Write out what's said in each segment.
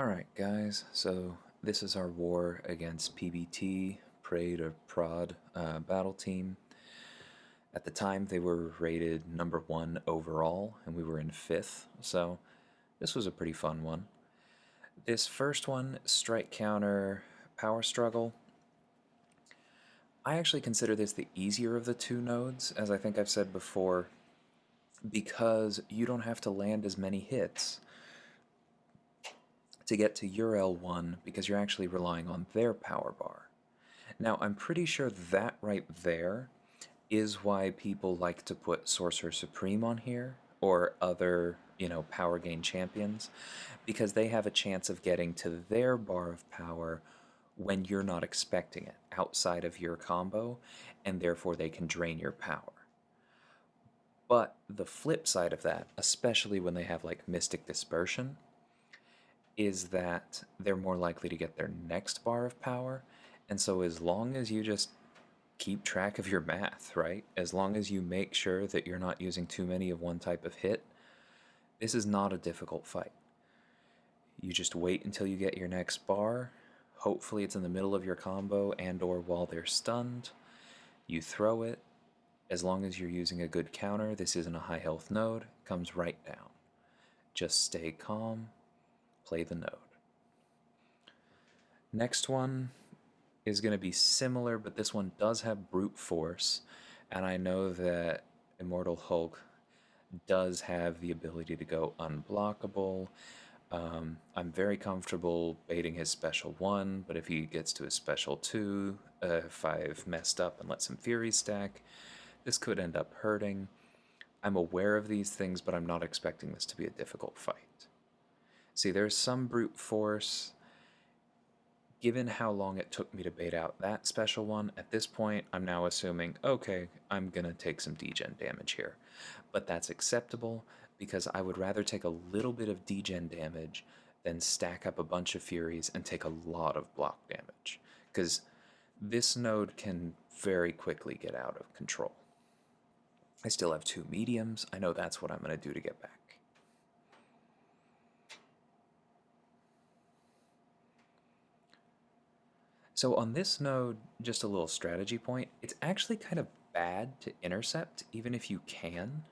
Alright guys, so this is our war against PBT, Prey to Prod battle team. At the time they were rated number 1 overall, and we were in 5th, so this was a pretty fun one. This first one, Strike Counter Power Struggle, I actually consider this the easier of the two nodes, as I think I've said before, because you don't have to land as many hits to get to your L1 because you're actually relying on their power bar. Now, I'm pretty sure that right there is why people like to put Sorcerer Supreme on here, or other, power gain champions, because they have a chance of getting to their bar of power when you're not expecting it, outside of your combo, and therefore they can drain your power. But the flip side of that, especially when they have like Mystic Dispersion, is that they're more likely to get their next bar of power. And so as long as you just keep track of your math, right? As long as you make sure that you're not using too many of one type of hit, this is not a difficult fight. You just wait until you get your next bar. Hopefully it's in the middle of your combo and or while they're stunned. You throw it. As long as you're using a good counter, this isn't a high health node, comes right down. Just stay calm, play the node. Next one is going to be similar, but this one does have brute force, and I know that Immortal Hulk does have the ability to go unblockable. I'm very comfortable baiting his special 1, but if he gets to his special 2, if I've messed up and let some Fury stack, this could end up hurting. I'm aware of these things, but I'm not expecting this to be a difficult fight. See, there's some brute force. Given how long it took me to bait out that special 1, at this point I'm now assuming, okay, I'm gonna take some degen damage here. But that's acceptable, because I would rather take a little bit of degen damage than stack up a bunch of Furies and take a lot of block damage. Because this node can very quickly get out of control. I still have 2 mediums, I know that's what I'm gonna do to get back. So on this node, just a little strategy point, it's actually kind of bad to intercept, even if you can.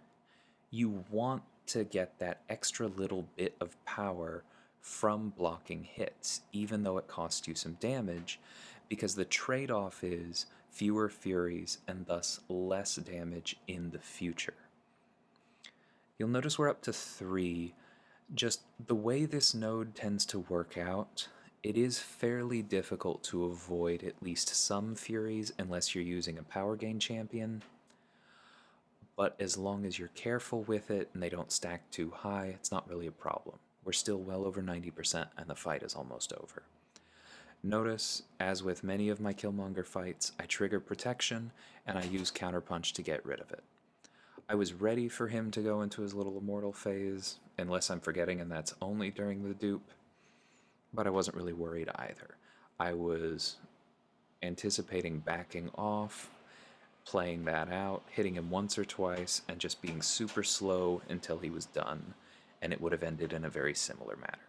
You want to get that extra little bit of power from blocking hits, even though it costs you some damage, because the trade-off is fewer Furies and thus less damage in the future. You'll notice we're up to 3. Just the way this node tends to work out, it is fairly difficult to avoid at least some Furies unless you're using a power gain champion. But as long as you're careful with it and they don't stack too high, it's not really a problem. We're still well over 90% and the fight is almost over. Notice, as with many of my Killmonger fights, I trigger protection and I use counterpunch to get rid of it. I was ready for him to go into his little immortal phase, unless I'm forgetting and that's only during the dupe, but I wasn't really worried either. I was anticipating backing off, playing that out, hitting him once or twice, and just being super slow until he was done, and it would have ended in a very similar manner.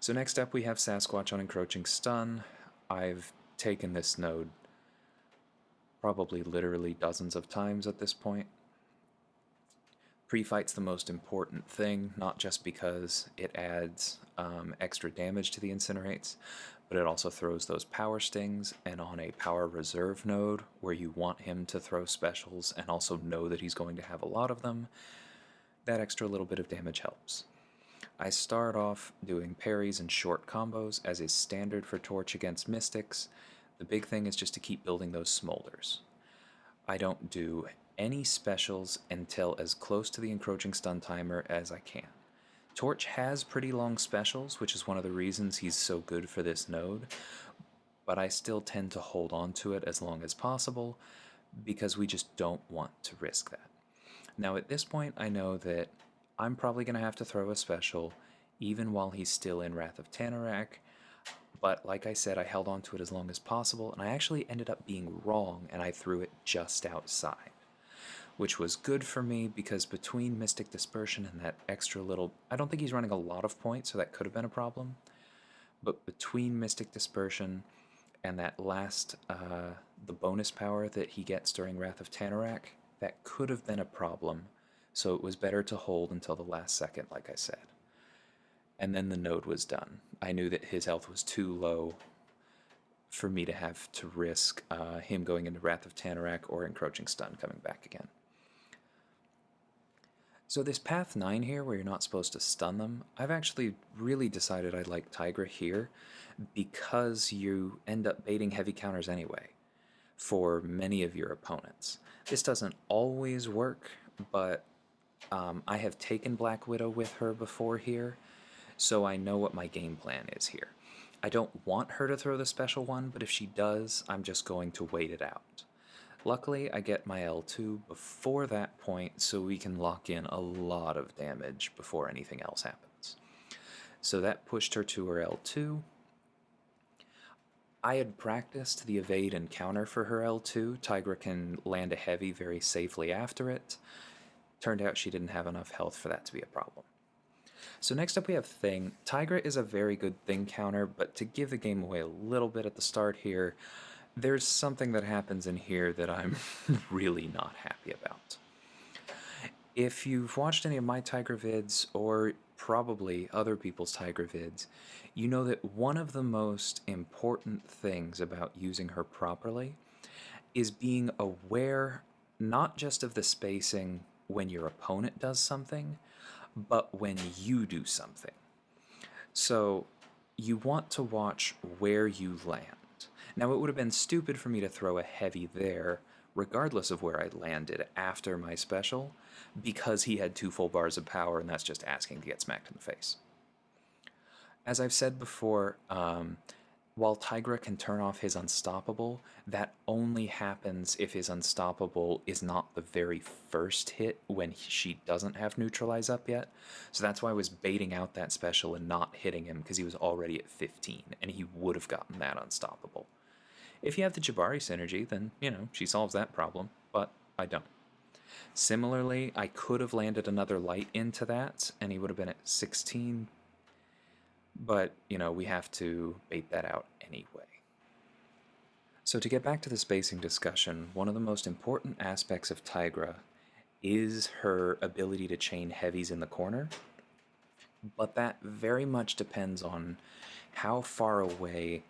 So next up we have Sasquatch on Encroaching Stun. I've taken this node probably literally dozens of times at this point. Pre-fight's the most important thing, not just because it adds extra damage to the incinerates, but it also throws those power stings, and on a power reserve node where you want him to throw specials and also know that he's going to have a lot of them, that extra little bit of damage helps. I start off doing parries and short combos as is standard for Torch against Mystics. The big thing is just to keep building those smolders. I don't do any specials until as close to the encroaching stun timer as I can. Torch has pretty long specials, which is one of the reasons he's so good for this node, but I still tend to hold on to it as long as possible because we just don't want to risk that. Now at this point I know that I'm probably going to have to throw a special even while he's still in Wrath of Tanarak, but like I said, I held on to it as long as possible, and I actually ended up being wrong and I threw it just outside. which was good for me because between Mystic Dispersion and that extra little... I don't think he's running a lot of points, so that could have been a problem. But between Mystic Dispersion and that last, the bonus power that he gets during Wrath of Tanarak, that could have been a problem. So it was better to hold until the last second, like I said. And then the node was done. I knew that his health was too low for me to have to risk him going into Wrath of Tanarak or Encroaching Stun coming back again. So this path 9 here, where you're not supposed to stun them, I've actually really decided I like Tigra here because you end up baiting heavy counters anyway for many of your opponents. This doesn't always work, but I have taken Black Widow with her before here, so I know what my game plan is here. I don't want her to throw the special one, but if she does, I'm just going to wait it out. Luckily, I get my L2 before that point, so we can lock in a lot of damage before anything else happens. So that pushed her to her L2. I had practiced the evade and counter for her L2. Tigra can land a heavy very safely after it. Turned out she didn't have enough health for that to be a problem. So next up we have Thing. Tigra is a very good Thing counter, but to give the game away a little bit at the start here, there's something that happens in here that I'm really not happy about. If you've watched any of my Tigra vids, or probably other people's Tigra vids, you know that one of the most important things about using her properly is being aware not just of the spacing when your opponent does something, but when you do something. So you want to watch where you land. Now, it would have been stupid for me to throw a heavy there, regardless of where I landed after my special, because he had 2 full bars of power, and that's just asking to get smacked in the face. As I've said before, while Tigra can turn off his Unstoppable, that only happens if his Unstoppable is not the very first hit when she doesn't have Neutralize up yet. So that's why I was baiting out that special and not hitting him, because he was already at 15, and he would have gotten that Unstoppable. If you have the Jabari synergy, then, you know, she solves that problem, but I don't. Similarly, I could have landed another light into that, and he would have been at 16, but, you know, we have to bait that out anyway. So to get back to the spacing discussion, one of the most important aspects of Tigra is her ability to chain heavies in the corner, but that very much depends on how far away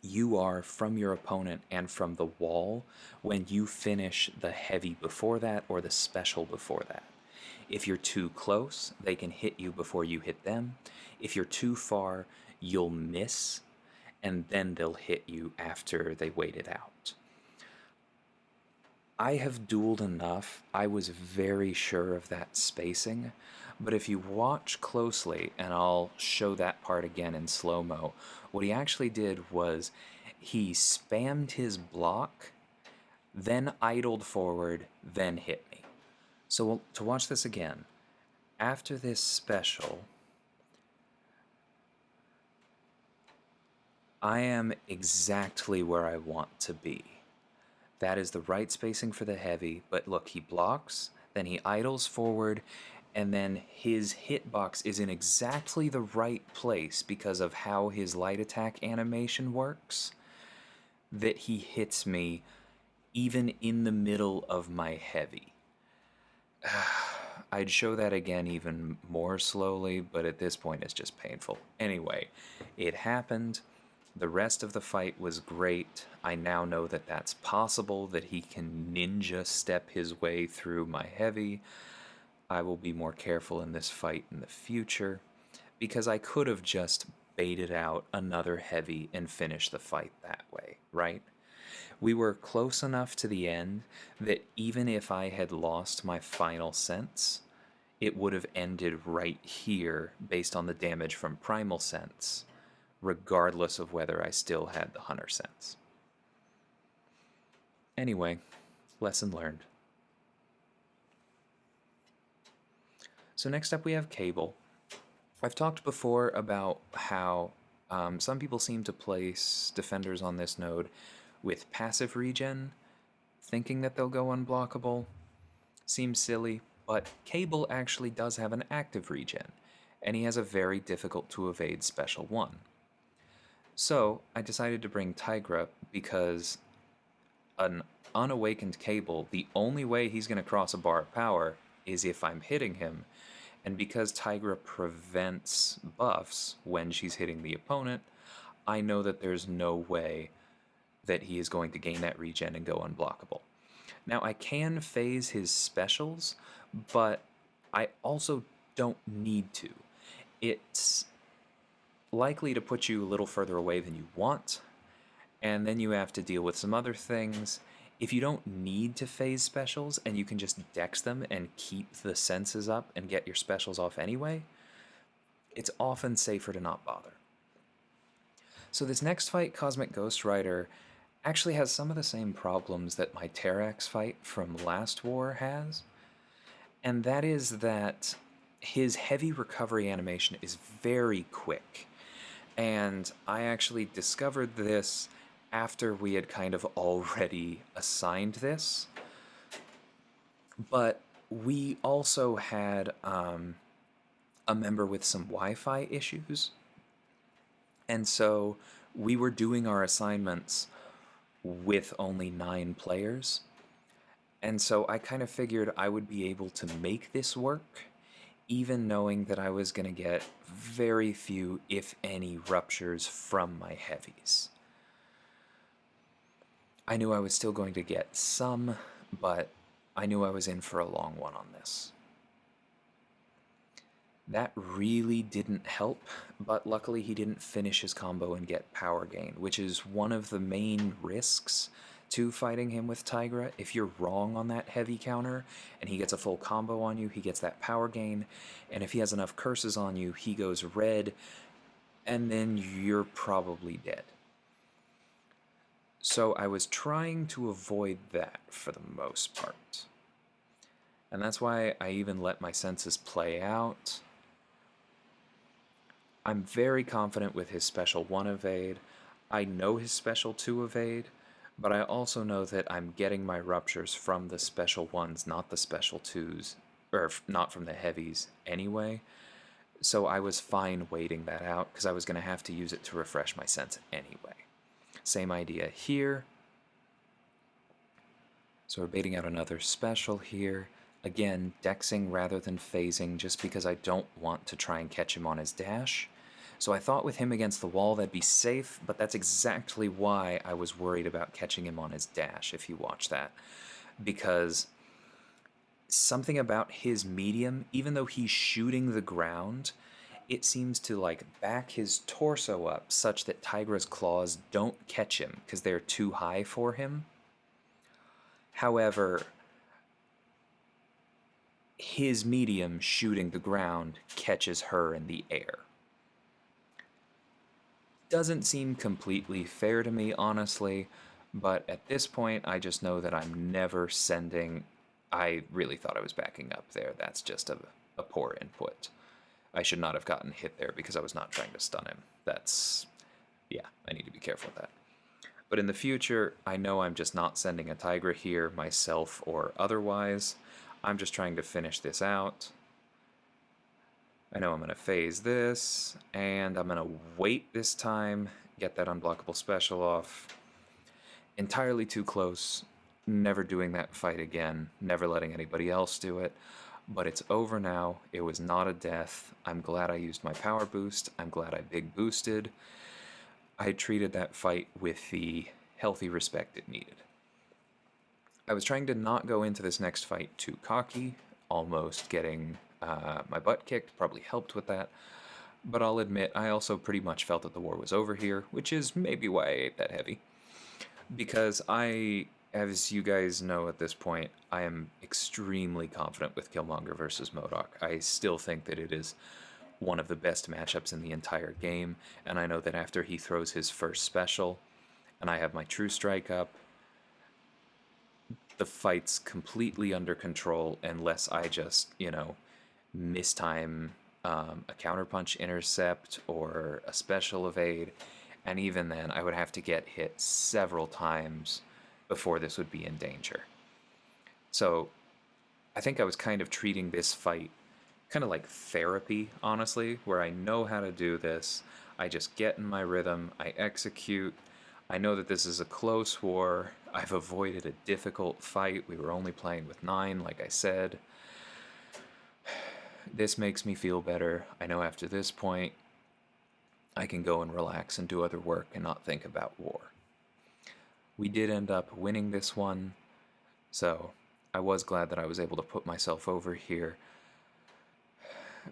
you are from your opponent and from the wall when you finish the heavy before that or the special before that. If you're too close, they can hit you before you hit them. If you're too far, you'll miss, and then they'll hit you after they wait it out. I have dueled enough, I was very sure of that spacing, but if you watch closely, and I'll show that part again in slow-mo, what he actually did was he spammed his block, then idled forward, then hit me. So to watch this again, after this special, I am exactly where I want to be. That is the right spacing for the heavy, but look, he blocks, then he idles forward, and then his hitbox is in exactly the right place because of how his light attack animation works, that he hits me even in the middle of my heavy. I'd show that again even more slowly, but at this point it's just painful. Anyway, it happened. The rest of the fight was great. I now know that that's possible, that he can ninja step his way through my heavy. I will be more careful in this fight in the future, because I could have just baited out another heavy and finished the fight that way, right? We were close enough to the end that even if I had lost my final sense, it would have ended right here based on the damage from Primal Sense, regardless of whether I still had the Hunter Sense. Anyway, lesson learned. So next up we have Cable. I've talked before about how some people seem to place defenders on this node with passive regen, thinking that they'll go unblockable. Seems silly, but Cable actually does have an active regen, and he has a very difficult to evade special 1. So I decided to bring Tigra because an unawakened Cable, the only way he's going to cross a bar of power is if I'm hitting him, and because Tigra prevents buffs when she's hitting the opponent, I know that there's no way that he is going to gain that regen and go unblockable. Now, I can phase his specials, but I also don't need to. It's likely to put you a little further away than you want, and then you have to deal with some other things. If you don't need to phase specials and you can just dex them and keep the senses up and get your specials off anyway, it's often safer to not bother. So this next fight, Cosmic Ghost Rider, actually has some of the same problems that my Terrax fight from last war has, and that is that his heavy recovery animation is very quick. And I actually discovered this after we had kind of already assigned this. But we also had a member with some Wi-Fi issues. And so we were doing our assignments with only 9 players. And so I kind of figured I would be able to make this work, even knowing that I was going to get very few, if any, ruptures from my heavies. I knew I was still going to get some, but I knew I was in for a long one on this. That really didn't help, but luckily he didn't finish his combo and get power gain, which is one of the main risks to fighting him with Tigra. If you're wrong on that heavy counter and he gets a full combo on you, he gets that power gain, and if he has enough curses on you, he goes red, and then you're probably dead. So I was trying to avoid that for the most part. And that's why I even let my senses play out. I'm very confident with his special 1 evade. I know his special 2 evade, but I also know that I'm getting my ruptures from the special 1s, not the special 2s, or not from the heavies anyway. So I was fine waiting that out, because I was going to have to use it to refresh my sense anyway. Same idea here. So we're baiting out another special here. Again, dexing rather than phasing, just because I don't want to try and catch him on his dash. So I thought with him against the wall that'd be safe, but that's exactly why I was worried about catching him on his dash, if you watch that. Because something about his medium, even though he's shooting the ground, it seems to like back his torso up such that Tigra's claws don't catch him because they're too high for him. However, his medium shooting the ground catches her in the air. Doesn't seem completely fair to me, honestly, but at this point I just know that I'm never sending... I really thought I was backing up there. That's just a poor input. I should not have gotten hit there because I was not trying to stun him. That's... yeah, I need to be careful with that. But in the future, I know I'm just not sending a Tigra here, myself or otherwise. I'm just trying to finish this out. I know I'm going to phase this, and I'm going to wait this time, get that unblockable special off. Entirely too close, never doing that fight again, never letting anybody else do it. But it's over now. It was not a death. I'm glad I used my power boost. I'm glad I big boosted. I treated that fight with the healthy respect it needed. I was trying to not go into this next fight too cocky, almost getting my butt kicked, probably helped with that. But I'll admit, I also pretty much felt that the war was over here, which is maybe why I ate that heavy. Because I, as you guys know at this point, I am extremely confident with Killmonger versus MODOK. I still think that it is one of the best matchups in the entire game, and I know that after he throws his first special, and I have my True Strike up, the fight's completely under control unless I just, you know, mistime a counterpunch intercept or a special evade, and even then I would have to get hit several times before this would be in danger. So I think I was kind of treating this fight kind of like therapy, honestly, where I know how to do this. I just get in my rhythm, I execute. I know that this is a close war. I've avoided a difficult fight. We were only playing with 9, like I said. This makes me feel better. I know after this point, I can go and relax and do other work and not think about war. We did end up winning this one, so I was glad that I was able to put myself over here,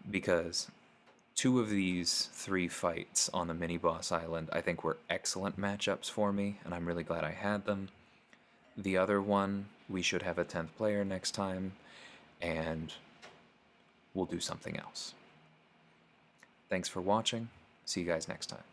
because 2 of these 3 fights on the mini boss island I think were excellent matchups for me, and I'm really glad I had them. The other one, we should have a 10th player next time, and we'll do something else. Thanks for watching. See you guys next time.